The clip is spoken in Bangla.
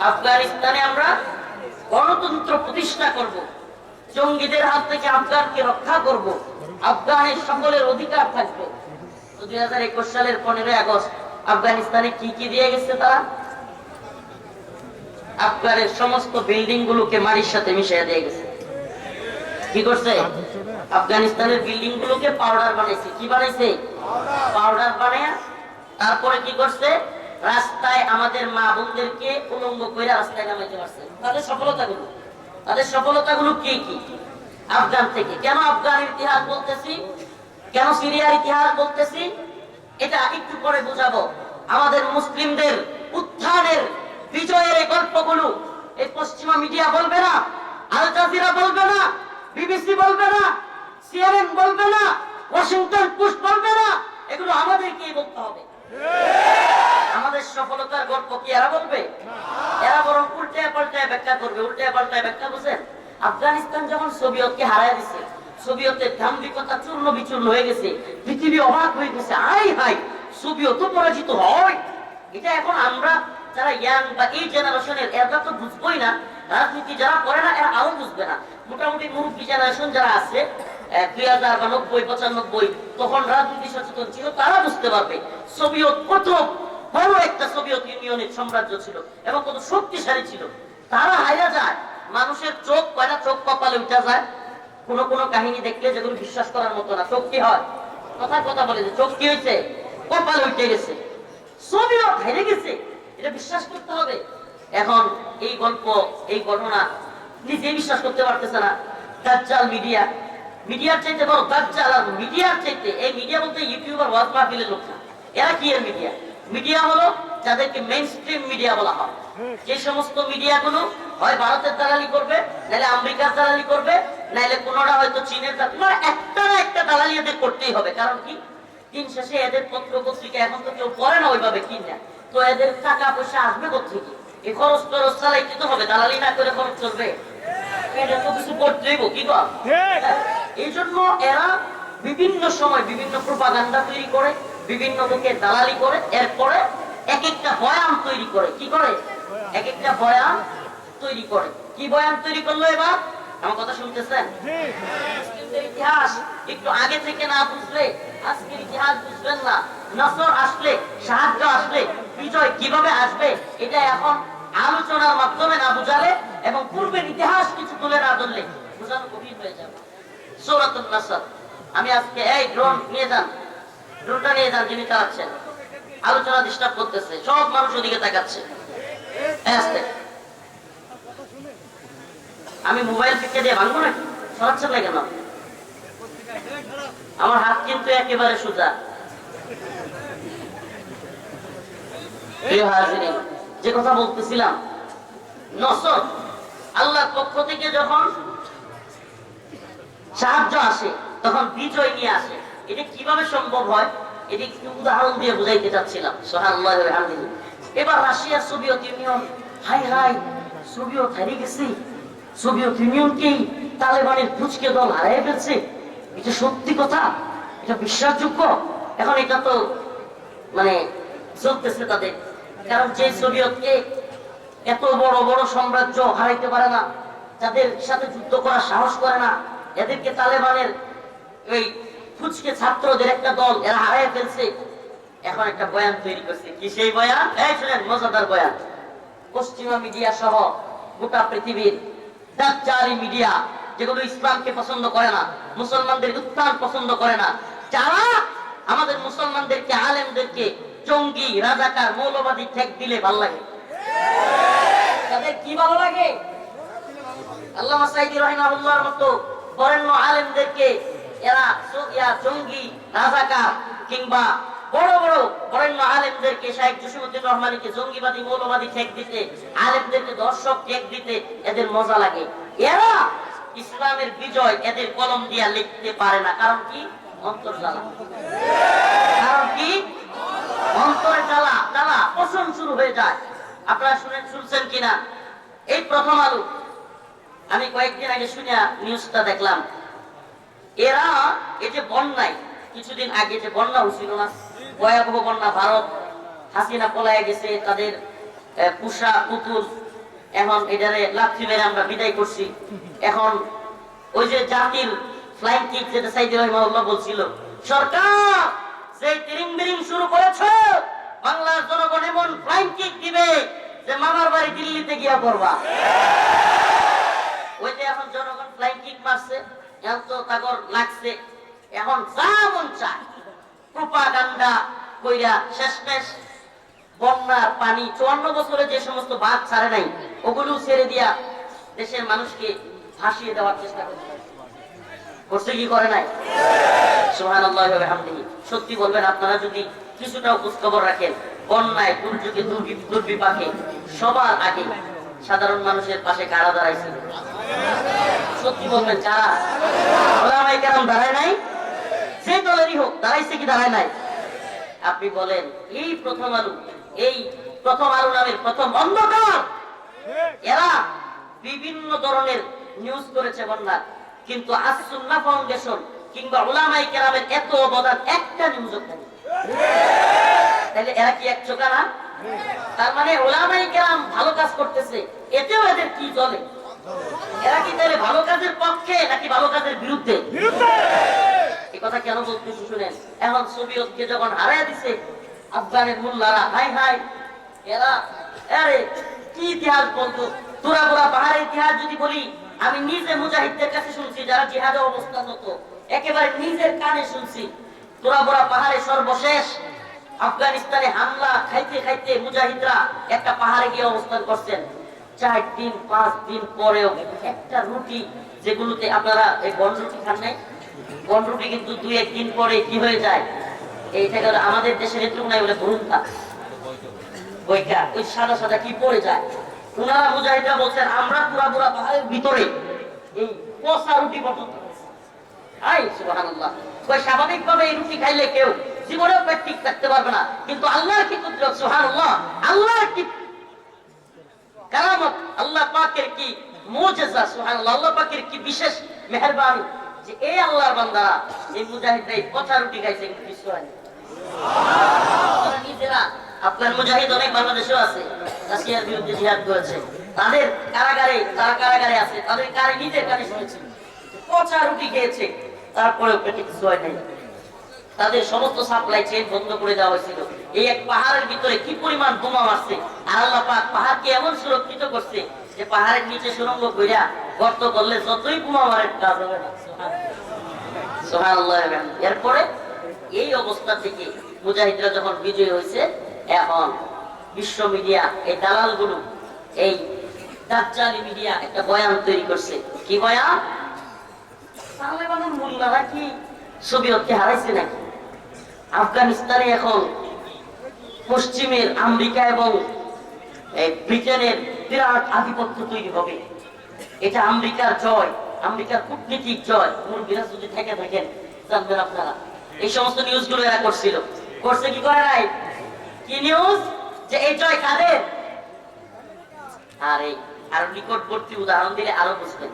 আফগানিস্তানে আমরা গণতন্ত্র প্রতিষ্ঠা করব, জঙ্গিদের হাত থেকে আফগানকে রক্ষা করব, আফগানের সকলের অধিকার থাকবে। 2021 সালের 15 আগস্ট আফগানিস্তানে কি কি দিয়ে গেছে তারা? আফগানের সমস্ত বিল্ডিং গুলোকে মাটির সাথে মিশিয়ে দিয়ে গেছে। কি করছে? আফগানিস্তানের বিল্ডিং গুলোকে পাউডার বানাইছে। কি বানাইছে? পাউডার বানায়। তারপরে কি করছে? রাস্তায় আমাদের মা বোনদেরকে উলঙ্গ করে রাস্তায় নামাইতে পারছে। তাদের সফলতাগুলো কি কি? আফগান থেকে। কেন আফগানের ইতিহাস বলতেছি, কেন সিরিয়ার ইতিহাস বলতেছি, এটা একটু পরে বুঝাবো। আমাদের মুসলিমদের উত্থানের বিজয়ের এই গল্পগুলো এই পশ্চিমা মিডিয়া বলবে না, আল জাজিরা বলবে না, বিবিসি বলবে না, সিএনএন বলবে না, ওয়াশিংটন পোস্ট বলবে না, এগুলো আমাদেরকেই বলতে হবে। আমাদের সফলতার গল্প কি এরা বলবে? এরা বরং উল্টায় পাল্টায় ব্যাখ্যা করবে। উল্টায় পাল্টায় ব্যাখ্যা বুঝেন? আফগানিস্তান যখন সোভিয়েতকে হারায় দিছে, সোভিয়েতের দাম্ভিকতা চূর্ণ বিচূর্ণ হয়ে গেছে, পৃথিবী অবাক হয়ে গেছে। আই হাই, সোভিয়েতও পরাজিত হয়। এটা এখন আমরা যারা ইয়াং বা এই জেনারেশনের, এরা তো বুঝবোই না। রাজনীতি যারা করে না এরা আরো বুঝবে না। মোটামুটি মুরব্বী জেনারেশন যারা আছে 2000 বা 90 95 তখন রাজনীতি সচেতন ছিল, তারা বুঝতে পারবে সোভিয়েত কত বড় একটা সোভিয়েত ইউনিয়নের সাম্রাজ্য ছিল এবং কত শক্তিশালী ছিল। তারা হাইরা যায়, মানুষের চোখ কয়টা চোখ কপালে উঠে যায়। কোন কোন কাহিনী দেখলে যেগুলো বিশ্বাস করার মতো না, চোখ কি হয়? কথা বলে যে চোখ কি হয়েছে? কপালে উঠে গেছে। সোভিয়েত হেরে গেছে, এটা বিশ্বাস করতে হবে। এখন এই গল্প, এই ঘটনা নিজে বিশ্বাস করতে পারতেছে না। দাজ্জাল মিডিয়া, মিডিয়ার চাইতে বড় দাজ্জাল। আর মিডিয়ার চাইতে, এই মিডিয়া বলতে ইউটিউবার, ওয়াজ মাহফিলের লোক না। এরা কি এর মিডিয়া? মিডিয়া হলো যাদেরকে মেইনস্ট্রিম মিডিয়া বলা হয়। যে সমস্ত মিডিয়াগুলো হয় ভারতের দালালি করবে, নাহলে আমেরিকার দালালি করবে, নাহলে কোনোটা হয়তো চীনের দালালি, একটা না একটা দালালি এদের করতেই হবে। কারণ কি? দিন শেষে এদের পত্র পত্রিকা এখন তো কেউ পড়ে না ওইভাবে, কিনে। তো এদের টাকা পয়সা আসবে কোথেকে? এই খরচ টরচ চালাইতে তো হবে, দালালি না করে খরচ চলবে? এটা তো কিছু করতে হইব, কি বল? এই জন্য এরা বিভিন্ন সময় বিভিন্ন প্রোপাগান্ডা তৈরি করে, বিভিন্ন লোকের দালালি করে, এরপরে এক একটা বয়ান তৈরি করে। কি করে? এক একটা বয়ান তৈরি করে। কি বয়ান তৈরি করলো এবার? আমার কথা শুনতেছেন? ইতিহাস একটু আগে থেকে না বুঝলে আজকের ইতিহাস বুঝবেন না। নসর আসলে, সাহায্য আসলে, বিজয় কিভাবে আসবে, এটা এখন আলোচনার মাধ্যমে না বুঝালে এবং পূর্বের ইতিহাস কিছু তুলে না ধরলে বোঝানো কঠিন হয়ে যাবে। সূরাতুন নাসর। আমি আজকে, এই ড্রোন নিয়ে যান, ড্রোনটা নিয়ে যান, যিনি চালাচ্ছেন। আলোচনা ডিস্টার্ব করতেছে, সব মানুষ ওদিকে তাকাচ্ছে। আমি মোবাইল থেকে দিয়ে ভাঙবো নাকি? সরাচ্ছেন না কেন? আমার হাত কিন্তু একেবারে সোজা। যে কথা বলতেছিলাম, নসর আল্লাহর পক্ষ থেকে যখন সাহায্য আসে তখন বিজয় নিয়ে আসে। এটা কিভাবে সম্ভব হয়, এটি একটু উদাহরণ দিয়ে বুঝাইতে চাচ্ছিলাম। সুবহানাল্লাহ ওয়া বিহামদিহি। এবার Russia, Soviet union, high high, Soviet হারিয়ে গেছে। সোভিয়েত ইউনিয়নকেই তালেবানের পুচকে দল হারিয়ে ফেলছে। এটা সত্যি কথা? এটা বিশ্বাসযোগ্য? এখন এটা তো মানে চলতেছে তাদের। কারণ যে সোভিয়েতকে এত বড় বড় সাম্রাজ্য হারাইতে পারে না, যাদের সাথে যুদ্ধ করার সাহস করে না, এদেরকে তালেবানের ওই ফুচকে ছাত্রদের একটা দল এরা হারিয়ে ফেলছে। এখন একটা বয়ান তৈরি করছে। কি সেই বয়ান? এই শুনেন, মজাদার বয়ান। পশ্চিমা মিডিয়া সহ গোটা পৃথিবীর দাজ্জালি মিডিয়া, যেগুলো ইসলামকে পছন্দ করে না, মুসলমানদের উত্থান পছন্দ করে না, যারা আমাদের মুসলমানদেরকে, আলেমদেরকে জঙ্গি, রাজাকার, মৌলবাদী ঠেক দিলে ভালো লাগে। তাদের কি ভালো লাগে? আল্লামা সাঈদী রাহিমাহুল্লাহর মতো বরেণ্য আলেমদেরকে এরা জঙ্গি, রাজাকার, কিংবা বড় বড় বরেণ্য আলেমদেরকে, শাইখ জসিমউদ্দিন রহমানীকে জঙ্গিবাদী, মৌলবাদী ঠেক দিতে, আলেমদেরকে দর্শক ঠেক দিতে এদের মজা লাগে। এরা ইসলামের বিজয় এদের কলম দিয়া লিখতে পারে না। কারণ কি? অন্তর জ্বালা। কারণ কি? অন্তরে জ্বালা, জ্বালা পোষণ শুরু হয়ে যায়। আপনারা শুনছেন কিনা? এই প্রথম আলো, আমি কয়েকদিন আগে শুনে নিউজটা দেখলাম। এরা এই যে বন্যায়, কিছুদিন আগে যে বন্যা হয়েছিল না, ভয়াবহ বন্যা, ভারত হাসিনা পলায় গেছে, তাদের পুষা পুতুল এখন এটারে লাথি মেরে আমরা বিদায় করছি। এখন ওই যে জাতির ফ্লাইং কিক যেটা সাইদি রহিমাহুল্লাহ বলছিল, সরকার যে তিরিং বিরিং শুরু করেছে, বাংলার জনগণ এমন ফ্লাইং কিক দিবে যে মামার বাড়ি দিল্লিতে গিয়া করবা। ওই যে এখন জনগণ ফ্লাইং কিক মারছে, এখন তো তাগর লাগছে, এখন যা মন চায় প্রোপাগান্ডা কইরা শেষমেশ বন্যার পানি 54 বছরে যে সমস্ত বাঁধ ছাড়ে নাই ওগুলো ছেড়ে দিয়া দেশের মানুষকে ভাসিয়ে দেওয়ার চেষ্টা করছে কি করে নাই? সুবহানাল্লাহি ওয়া বিহামদিহি। সত্যি বলবেন, আপনারা যদি কিছুটা খোঁজ খবর রাখেন, বন্যায়, দুর্যোগে, দুর্বিপাকে সবার আগে সাধারণ মানুষের পাশে কারা দাঁড়াইছিল? সত্যি বলবেন, কারা? ওলামায়ে কেরাম দাঁড়ায় নাই? যে দলেরই হোক দাঁড়াইছে কি দাঁড়ায় নাই? আপনি বলেন, এই প্রথম আলো, এই প্রথম আলো নামের প্রথম অন্ধকার, এরা বিভিন্ন ধরনের নিউজ করেছে বন্যা, কিন্তু আস-সুন্নাহ ফাউন্ডেশন কিংবা উলামায়ে কেরামের এত অবদান একটা নিউজ নেই। তাহলে এরা কি এক চোখা না? তার মানে উলামায়ে কেরাম ভালো কাজ করতেছে, এতেও এদের কি চলে? এরা কি তাহলে ভালো কাজের পক্ষে নাকি ভালো কাজের বিরুদ্ধে? এই কথা কেন বলতেছি শুনেন। এখন সোভিয়েতকে যখন হারায় দিছে আফগানের মোল্লারা, হাই হাই, এরা আরে কি ইতিহাস বলতো? তুরাগুড়া পাহাড়ের ইতিহাস যদি বলি, আমি নিজে মুজাহিদদের কাছে শুনছি, যারা জিহাদে অবস্থানরত, একেবারে নিজের কানে শুনছি। তুরাগুড়া পাহাড়ে সর্বশেষ আফগানিস্তানে হামলা খাইতে খাইতে মুজাহিদরা একটা পাহাড়ে গিয়ে অবস্থান করছেন। 4 দিন 5 দিন পরেও একটা রুটি, যেগুলোতে আপনারা এই বন রুটি খান নাই, বন রুটি কিন্তু 2-1 দিন পরে কি হয়ে যায়, এইটা আমাদের দেশের এটুকু নাই বলে ভুরুন্তা বইকা ওই সাদা সাদা কি পড়ে যায়। ওনারা মুজাহিদরা বলছেন, আমরা পুরা পাহাড়ের ভিতরে এই পচা রুটি পর্যন্ত। আই সুবহানাল্লাহ। কই স্বাভাবিকভাবে এই রুটি খাইলে কেউ জীবনেও পেট ঠিক থাকতে পারবে না, কিন্তু আল্লাহর কি কুদরত, সুবহানাল্লাহ, আল্লাহর কি কারামত, আল্লাহ পাকের কি মুজিজা, সুবহানাল্লাহ, আল্লাহ পাকের কি বিশেষ মেহেরবানি যে এই আল্লাহর বান্দারা, এই মুজাহিদরা এই পচা রুটি খাইছে, কিছু হয়নি। সুবহানাল্লাহ। নিজেরা আপনার মুজাহিদ অনেক বাংলাদেশেও আছে, রাশিয়ার বিরুদ্ধে জিহাদ করেছে, তাদের কারাগারে, তারা কারাগারে আছে, তাদের কারে নিজের কানে শুনেছি পচা রুটি খেয়েছে, তারপরেও পেটে কিছু হয় নাই। তাদের সমস্ত সাপ্লাই চেইন বন্ধ করে দেওয়া হয়েছিল। এই এক পাহাড়ের ভিতরে কি পরিমাণ বোমা মারছে, আর আল্লাহ পাক পাহাড়কে এমন সুরক্ষিত করছে যে পাহাড়ের নিচে সুড়ঙ্গ কইরা গর্ত করলে যতই বোমা মারে কাজ হবে না। সুবহানাল্লাহ। এরপরে এই অবস্থা থেকে মুজাহিদরা যখন বিজয়ী হয়েছে, এখন বিশ্ব মিডিয়া, এই দালালগুলো, এই দাজ্জালি মিডিয়া একটা বয়ান তৈরি করছে। কি বয়ান? তালেবানের মোল্লারা কি সোভিয়েতকে হারাইছে নাকি? আফগানিস্তানে এখন পশ্চিমের আমেরিকা এবং ব্রিটেনের বিরাট আধিপত্য তৈরি হবে। এটা আমেরিকার জয়, আমেরিকার কূটনীতিক জয়। মুরব্বীরা যদি থেকে থাকেন জানবেন আপনারা, এই সমস্ত নিউজগুলো এরা করছিল। করছে কি করে নাই? কি নিউজ? যে এই জয় কাদের? আরে আরো নিকটবর্তী উদাহরণ দিলে আরো বুঝবেন।